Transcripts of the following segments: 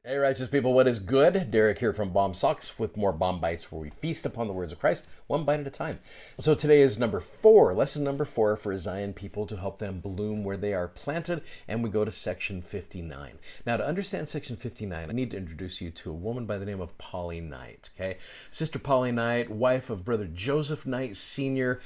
Hey, righteous people, what is good? Derek here from Bomb Socks with more Bomb Bites, where we feast upon the words of Christ, one bite at a time. So today is lesson number four for Zion people to help them bloom where they are planted, and we go to section 59. Now, to understand section 59, I need to introduce you to a woman by the name of Polly Knight, okay? Sister Polly Knight, wife of Brother Joseph Knight Sr.,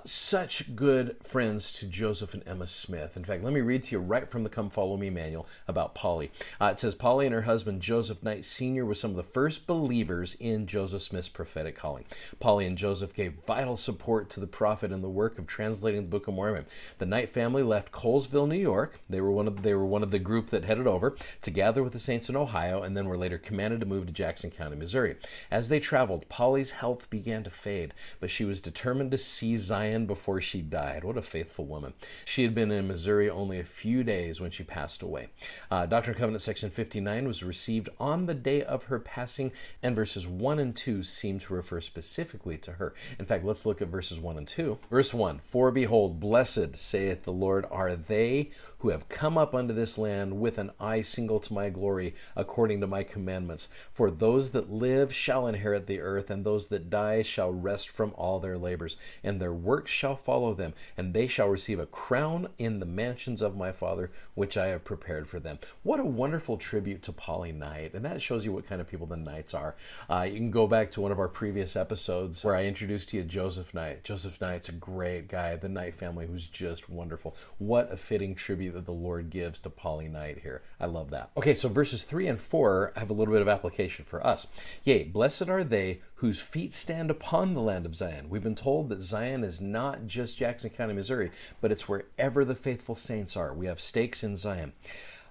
such good friends to Joseph and Emma Smith. In fact, let me read to you right from the Come Follow Me manual about Polly. It says, Polly and her husband Joseph Knight Sr. were some of the first believers in Joseph Smith's prophetic calling. Polly and Joseph gave vital support to the prophet in the work of translating the Book of Mormon. The Knight family left Colesville, New York. They were one of the group that headed over to gather with the saints in Ohio, and then were later commanded to move to Jackson County, Missouri. As they traveled, Polly's health began to fade, but she was determined to see Zion before she died. What a faithful woman. She had been in Missouri only a few days when she passed away. Doctrine and Covenants section 59 was received on the day of her passing, and verses 1 and 2 seem to refer specifically to her. In fact, let's look at verses 1 and 2. Verse 1, For behold, blessed, saith the Lord, are they who have come up unto this land with an eye single to my glory, according to my commandments. For those that live shall inherit the earth, and those that die shall rest from all their labors, and their works shall follow them, and they shall receive a crown in the mansions of my Father, which I have prepared for them. What a wonderful tribute to Polly Knight, and that shows you what kind of people the Knights are. You can go back to one of our previous episodes where I introduced to you Joseph Knight. Joseph Knight's a great guy. The Knight family was just wonderful. What a fitting tribute that the Lord gives to Polly Knight here. I love that. Okay, so verses 3 and 4 have a little bit of application for us. Yea, blessed are they whose feet stand upon the land of Zion. We've been told that Zion is not just Jackson County, Missouri, but it's wherever the faithful saints are. We have stakes in Zion.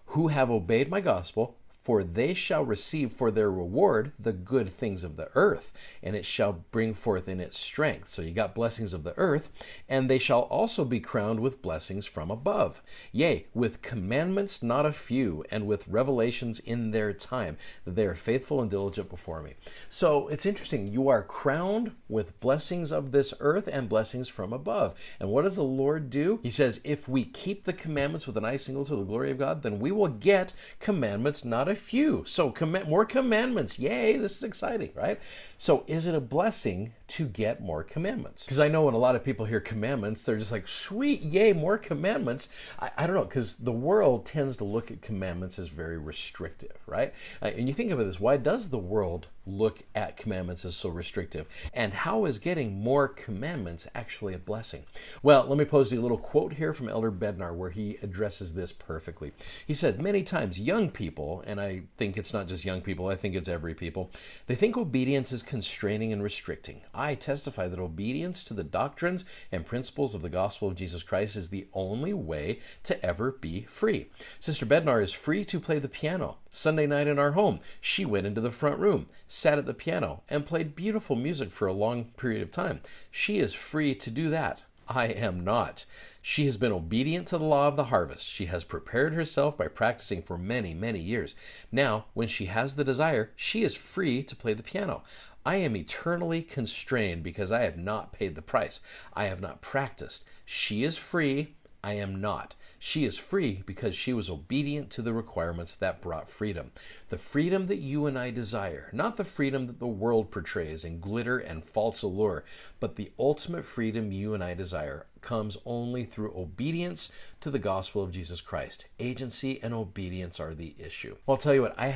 Who have obeyed my gospel, for they shall receive for their reward the good things of the earth, and it shall bring forth in its strength. So you got blessings of the earth, and they shall also be crowned with blessings from above. Yea, with commandments not a few, and with revelations in their time, that they are faithful and diligent before me. So it's interesting. You are crowned with blessings of this earth and blessings from above. And what does the Lord do? He says, if we keep the commandments with an eye single to the glory of God, then we will get commandments not a few. So more commandments. Yay, this is exciting, right? So is it a blessing to get more commandments? Because I know when a lot of people hear commandments, they're just like, sweet, yay, more commandments. I don't know, because the world tends to look at commandments as very restrictive, right? And you think about this, why does the world look at commandments as so restrictive? And how is getting more commandments actually a blessing? Well, let me pose you a little quote here from Elder Bednar where he addresses this perfectly. He said, many times young people, and I think it's not just young people, I think it's every people, they think obedience is constraining and restricting. I testify that obedience to the doctrines and principles of the gospel of Jesus Christ is the only way to ever be free. Sister Bednar is free to play the piano. Sunday night in our home, she went into the front room, sat at the piano, and played beautiful music for a long period of time. She is free to do that. I am not. She has been obedient to the law of the harvest. She has prepared herself by practicing for many, many years. Now, when she has the desire, she is free to play the piano. I am eternally constrained because I have not paid the price. I have not practiced. She is free. I am not. She is free because she was obedient to the requirements that brought freedom. The freedom that you and I desire, not the freedom that the world portrays in glitter and false allure, but the ultimate freedom you and I desire comes only through obedience to the gospel of Jesus Christ. Agency and obedience are the issue. Well, I'll tell you what, I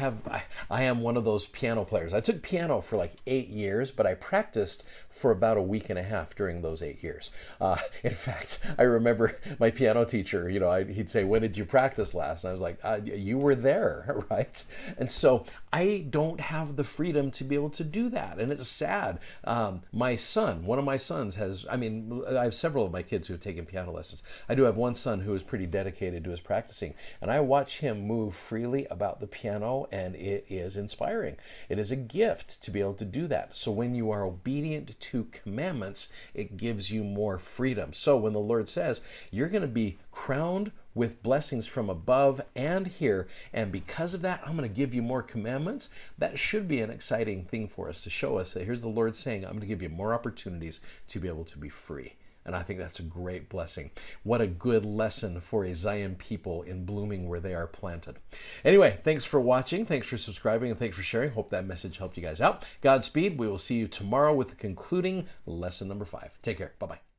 am one of those piano players. I took piano for like 8 years, but I practiced for about a week and a half during those 8 years. In fact, I remember my piano teacher, he'd say, when did you practice last? And I was like, you were there, right? And so I don't have the freedom to be able to do that. And it's sad. My son, one of my sons I have several of my kids who have taken piano lessons. I do have one son who is pretty dedicated to his practicing, and I watch him move freely about the piano, and it is inspiring. It is a gift to be able to do that. So when you are obedient to commandments, it gives you more freedom. So when the Lord says, you're going to be crowned with blessings from above and here, and because of that, I'm going to give you more commandments, that should be an exciting thing for us to show us that here's the Lord saying, I'm going to give you more opportunities to be able to be free. And I think that's a great blessing. What a good lesson for a Zion people in blooming where they are planted. Anyway, thanks for watching. Thanks for subscribing, and thanks for sharing. Hope that message helped you guys out. Godspeed. We will see you tomorrow with the concluding lesson number 5. Take care. Bye-bye.